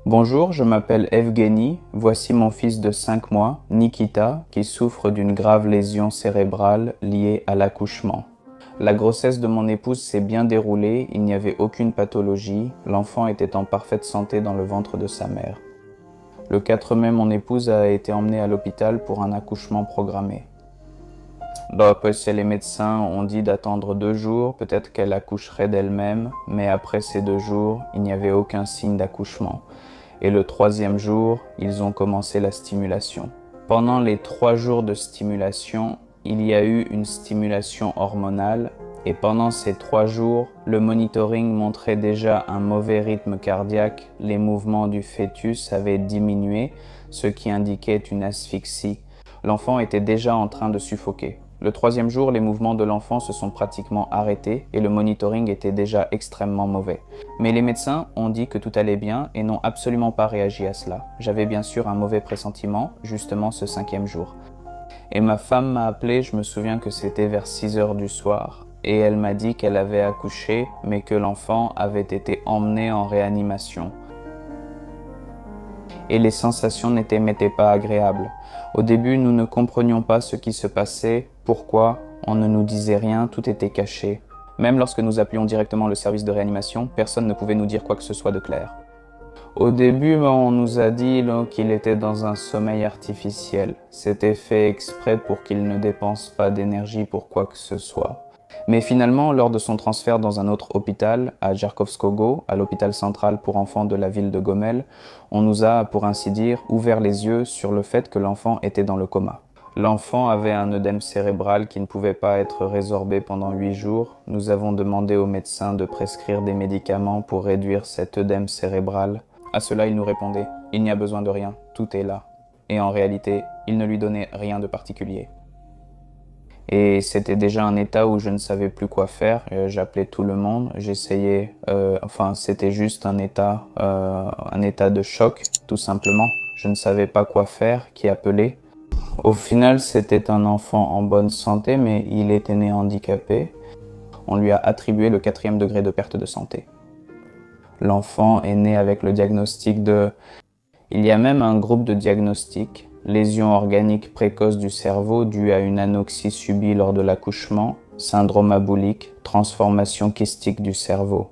Bonjour, je m'appelle Evgeny. Voici mon fils de 5 mois, Nikita, qui souffre d'une grave lésion cérébrale liée à l'accouchement. La grossesse de mon épouse s'est bien déroulée, il n'y avait aucune pathologie, l'enfant était en parfaite santé dans le ventre de sa mère. Le 4 mai, mon épouse a été emmenée à l'hôpital pour un accouchement programmé. D'après les médecins ont dit d'attendre 2 jours, peut-être qu'elle accoucherait d'elle-même, mais après ces 2 jours, il n'y avait aucun signe d'accouchement. Et le 3e jour, ils ont commencé la stimulation. Pendant les 3 jours de stimulation, il y a eu une stimulation hormonale et pendant ces 3 jours, le monitoring montrait déjà un mauvais rythme cardiaque, les mouvements du fœtus avaient diminué, ce qui indiquait une asphyxie. L'enfant était déjà en train de suffoquer. Le 3e jour, les mouvements de l'enfant se sont pratiquement arrêtés et le monitoring était déjà extrêmement mauvais. Mais les médecins ont dit que tout allait bien et n'ont absolument pas réagi à cela. J'avais bien sûr un mauvais pressentiment, justement ce 5e jour. Et ma femme m'a appelé, je me souviens que c'était vers 6 heures du soir, et elle m'a dit qu'elle avait accouché, mais que l'enfant avait été emmené en réanimation. Et les sensations n'étaient pas agréables. Au début, nous ne comprenions pas ce qui se passait, pourquoi, on ne nous disait rien, tout était caché. Même lorsque nous appelions directement le service de réanimation, personne ne pouvait nous dire quoi que ce soit de clair. Au début, on nous a dit qu'il était dans un sommeil artificiel. C'était fait exprès pour qu'il ne dépense pas d'énergie pour quoi que ce soit. Mais finalement, lors de son transfert dans un autre hôpital, à Jarkovskogo, à l'hôpital central pour enfants de la ville de Gomel, on nous a, pour ainsi dire, ouvert les yeux sur le fait que l'enfant était dans le coma. L'enfant avait un œdème cérébral qui ne pouvait pas être résorbé pendant 8 jours. Nous avons demandé au médecin de prescrire des médicaments pour réduire cet œdème cérébral. À cela, il nous répondait « Il n'y a besoin de rien, tout est là ». Et en réalité, il ne lui donnait rien de particulier. Et c'était déjà un état où je ne savais plus quoi faire. J'appelais tout le monde, j'essayais... c'était juste un état de choc, tout simplement. Je ne savais pas quoi faire, qui appeler. Au final, c'était un enfant en bonne santé, mais il était né handicapé. On lui a attribué le 4e degré de perte de santé. L'enfant est né avec le diagnostic de... Il y a même un groupe de diagnostics. Lésion organique précoce du cerveau due à une anoxie subie lors de l'accouchement, syndrome aboulique, transformation kystique du cerveau.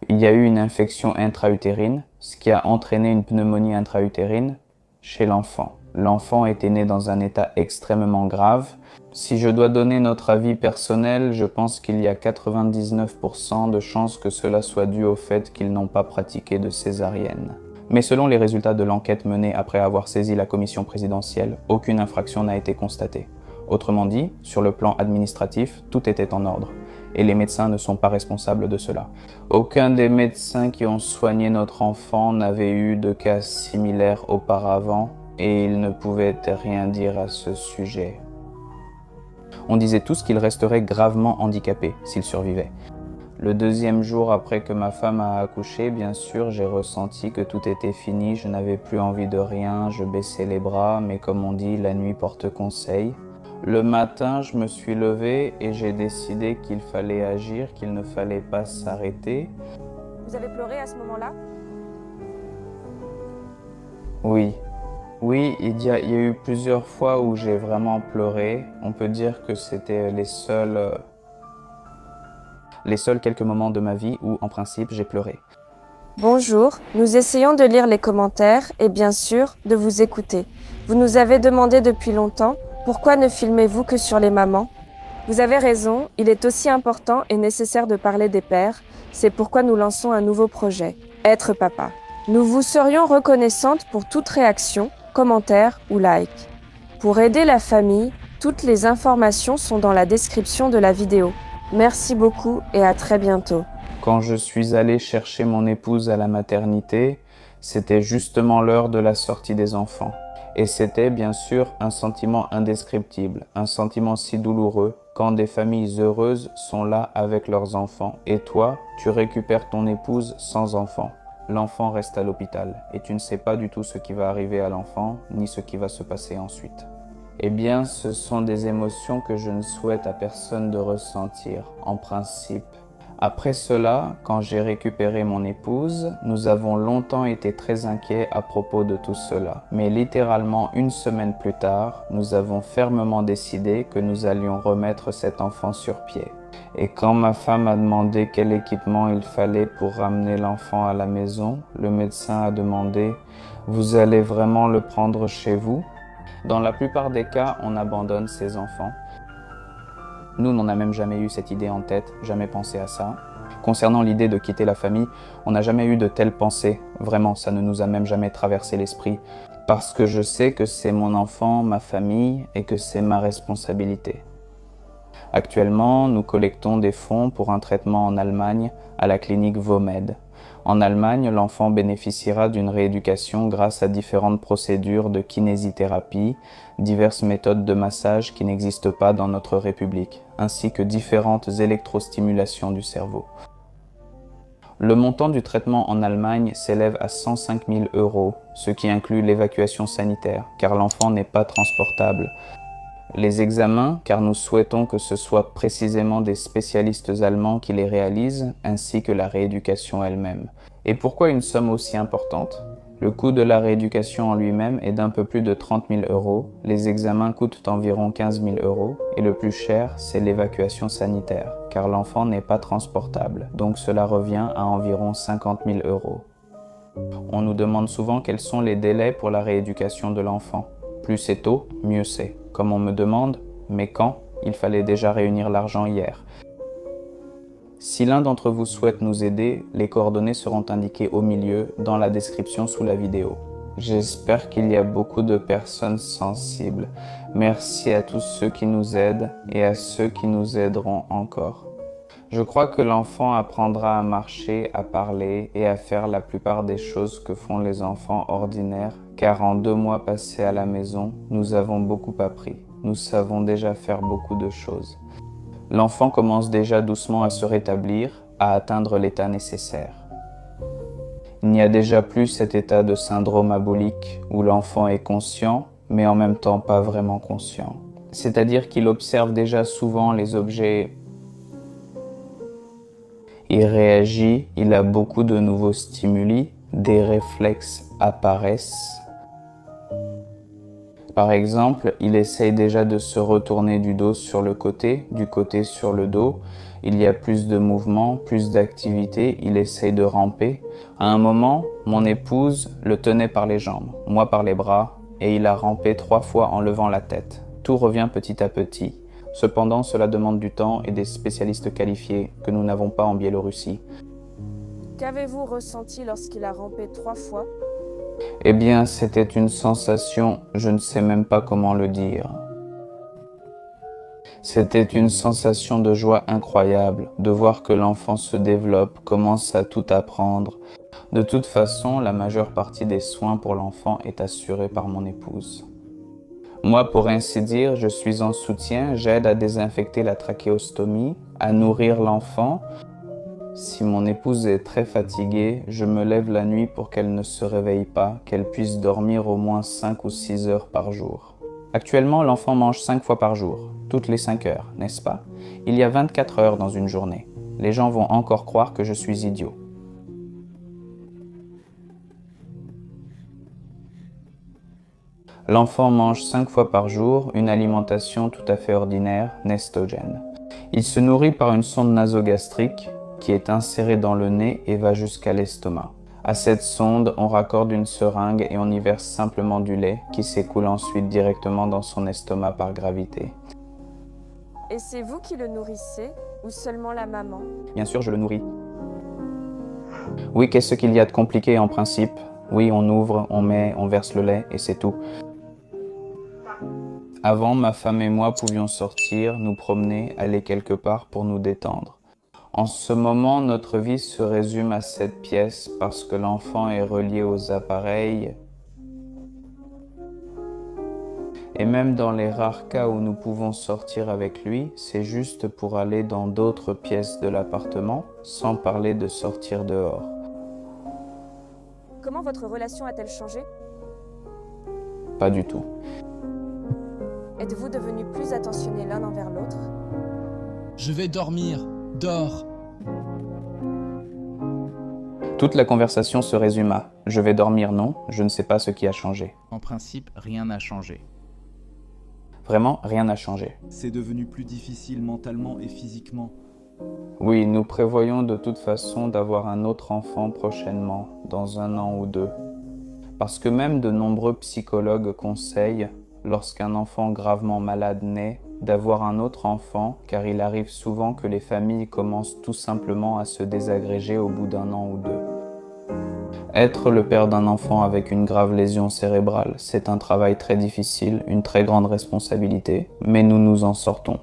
Il y a eu une infection intra-utérine, ce qui a entraîné une pneumonie intra-utérine chez l'enfant. L'enfant était né dans un état extrêmement grave. Si je dois donner notre avis personnel, je pense qu'il y a 99% de chances que cela soit dû au fait qu'ils n'ont pas pratiqué de césarienne. Mais selon les résultats de l'enquête menée après avoir saisi la commission présidentielle, aucune infraction n'a été constatée. Autrement dit, sur le plan administratif, tout était en ordre. Et les médecins ne sont pas responsables de cela. Aucun des médecins qui ont soigné notre enfant n'avait eu de cas similaires auparavant et ils ne pouvaient rien dire à ce sujet. On disait tous qu'il resterait gravement handicapé s'il survivait. Le 2e jour après que ma femme a accouché, bien sûr, j'ai ressenti que tout était fini, je n'avais plus envie de rien, je baissais les bras, mais comme on dit, la nuit porte conseil. Le matin, je me suis levé et j'ai décidé qu'il fallait agir, qu'il ne fallait pas s'arrêter. Vous avez pleuré à ce moment-là? Oui. Oui, il y a eu plusieurs fois où j'ai vraiment pleuré. On peut dire que c'était les seuls quelques moments de ma vie où, en principe, j'ai pleuré. Bonjour, nous essayons de lire les commentaires et bien sûr de vous écouter. Vous nous avez demandé depuis longtemps, pourquoi ne filmez-vous que sur les mamans? Vous avez raison, il est aussi important et nécessaire de parler des pères, c'est pourquoi nous lançons un nouveau projet, Être Papa. Nous vous serions reconnaissantes pour toute réaction, commentaire ou like. Pour aider la famille, toutes les informations sont dans la description de la vidéo. Merci beaucoup et à très bientôt. Quand je suis allé chercher mon épouse à la maternité, c'était justement l'heure de la sortie des enfants. Et c'était bien sûr un sentiment indescriptible, un sentiment si douloureux quand des familles heureuses sont là avec leurs enfants. Et toi, tu récupères ton épouse sans enfant. L'enfant reste à l'hôpital et tu ne sais pas du tout ce qui va arriver à l'enfant ni ce qui va se passer ensuite. Eh bien, ce sont des émotions que je ne souhaite à personne de ressentir, en principe. Après cela, quand j'ai récupéré mon épouse, nous avons longtemps été très inquiets à propos de tout cela. Mais littéralement une semaine plus tard, nous avons fermement décidé que nous allions remettre cet enfant sur pied. Et quand ma femme a demandé quel équipement il fallait pour ramener l'enfant à la maison, le médecin a demandé « Vous allez vraiment le prendre chez vous ?» Dans la plupart des cas, on abandonne ces enfants. Nous, on n'a même jamais eu cette idée en tête, jamais pensé à ça. Concernant l'idée de quitter la famille, on n'a jamais eu de telles pensées. Vraiment, ça ne nous a même jamais traversé l'esprit. Parce que je sais que c'est mon enfant, ma famille, et que c'est ma responsabilité. Actuellement, nous collectons des fonds pour un traitement en Allemagne, à la clinique Vomed. En Allemagne, l'enfant bénéficiera d'une rééducation grâce à différentes procédures de kinésithérapie, diverses méthodes de massage qui n'existent pas dans notre République, ainsi que différentes électrostimulations du cerveau. Le montant du traitement en Allemagne s'élève à 105 000 €, ce qui inclut l'évacuation sanitaire, car l'enfant n'est pas transportable. Les examens, car nous souhaitons que ce soit précisément des spécialistes allemands qui les réalisent, ainsi que la rééducation elle-même. Et pourquoi une somme aussi importante? Le coût de la rééducation en lui-même est d'un peu plus de 30 000 €, les examens coûtent environ 15 000 €, et le plus cher, c'est l'évacuation sanitaire, car l'enfant n'est pas transportable, donc cela revient à environ 50 000 €. On nous demande souvent quels sont les délais pour la rééducation de l'enfant. Plus c'est tôt, mieux c'est. Comme on me demande, mais quand? Il fallait déjà réunir l'argent hier. Si l'un d'entre vous souhaite nous aider, les coordonnées seront indiquées au milieu, dans la description sous la vidéo. J'espère qu'il y a beaucoup de personnes sensibles. Merci à tous ceux qui nous aident et à ceux qui nous aideront encore. Je crois que l'enfant apprendra à marcher, à parler et à faire la plupart des choses que font les enfants ordinaires, car en 2 mois passés à la maison, nous avons beaucoup appris. Nous savons déjà faire beaucoup de choses. L'enfant commence déjà doucement à se rétablir, à atteindre l'état nécessaire. Il n'y a déjà plus cet état de syndrome abolique où l'enfant est conscient, mais en même temps pas vraiment conscient. C'est-à-dire qu'il observe déjà souvent les objets. Il réagit, il a beaucoup de nouveaux stimuli, des réflexes apparaissent. Par exemple, il essaye déjà de se retourner du dos sur le côté, du côté sur le dos. Il y a plus de mouvement, plus d'activité, il essaye de ramper. À un moment, mon épouse le tenait par les jambes, moi par les bras, et il a rampé 3 fois en levant la tête. Tout revient petit à petit. Cependant, cela demande du temps et des spécialistes qualifiés que nous n'avons pas en Biélorussie. Qu'avez-vous ressenti lorsqu'il a rampé 3 fois? Eh bien, c'était une sensation, je ne sais même pas comment le dire. C'était une sensation de joie incroyable, de voir que l'enfant se développe, commence à tout apprendre. De toute façon, la majeure partie des soins pour l'enfant est assurée par mon épouse. Moi, pour ainsi dire, je suis en soutien, j'aide à désinfecter la trachéostomie, à nourrir l'enfant. Si mon épouse est très fatiguée, je me lève la nuit pour qu'elle ne se réveille pas, qu'elle puisse dormir au moins 5 ou 6 heures par jour. Actuellement, l'enfant mange 5 fois par jour, toutes les 5 heures, n'est-ce pas? Il y a 24 heures dans une journée. Les gens vont encore croire que je suis idiot. L'enfant mange 5 fois par jour une alimentation tout à fait ordinaire, nestogène. Il se nourrit par une sonde nasogastrique qui est insérée dans le nez et va jusqu'à l'estomac. À cette sonde, on raccorde une seringue et on y verse simplement du lait qui s'écoule ensuite directement dans son estomac par gravité. Et c'est vous qui le nourrissez ou seulement la maman? Bien sûr, je le nourris. Oui, qu'est-ce qu'il y a de compliqué en principe? Oui, on ouvre, on met, on verse le lait et c'est tout. Avant, ma femme et moi pouvions sortir, nous promener, aller quelque part pour nous détendre. En ce moment, notre vie se résume à cette pièce parce que l'enfant est relié aux appareils. Et même dans les rares cas où nous pouvons sortir avec lui, c'est juste pour aller dans d'autres pièces de l'appartement, sans parler de sortir dehors. Comment votre relation a-t-elle changé? Pas du tout. Êtes-vous devenus plus attentionnés l'un envers l'autre? Je vais dormir. Dors. Toute la conversation se résume à « Je vais dormir, non, je ne sais pas ce qui a changé ». En principe, rien n'a changé. Vraiment, rien n'a changé. C'est devenu plus difficile mentalement et physiquement. Oui, nous prévoyons de toute façon d'avoir un autre enfant prochainement, dans 1 an ou 2. Parce que même de nombreux psychologues conseillent, lorsqu'un enfant gravement malade naît, d'avoir un autre enfant, car il arrive souvent que les familles commencent tout simplement à se désagréger au bout d'1 an ou 2. Être le père d'un enfant avec une grave lésion cérébrale, c'est un travail très difficile, une très grande responsabilité, mais nous nous en sortons.